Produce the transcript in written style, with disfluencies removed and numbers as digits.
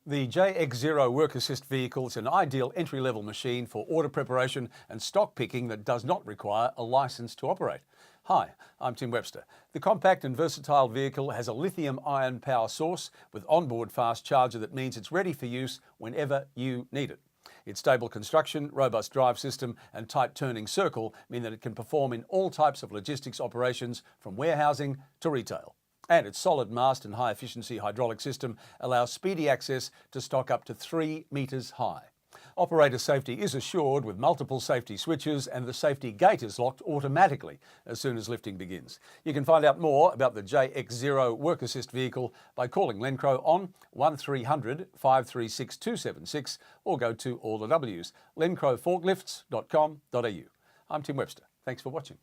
The JX0 work assist vehicle is an ideal entry-level machine for order preparation and stock picking that does not require a license to operate. Hi, I'm Tim Webster. The compact and versatile vehicle has a lithium-ion power source with onboard fast charger that means it's ready for use whenever you need it. Its stable construction, robust drive system and tight turning circle mean that it can perform in all types of logistics operations from warehousing to retail. And its solid mast and high-efficiency hydraulic system allows speedy access to stock up to 3 metres high. Operator safety is assured with multiple safety switches, and the safety gate is locked automatically as soon as lifting begins. You can find out more about the JX0 work assist vehicle by calling Lencrow on 1300 536 276 or go to all the W's, lencrowforklifts.com.au. I'm Tim Webster. Thanks for watching.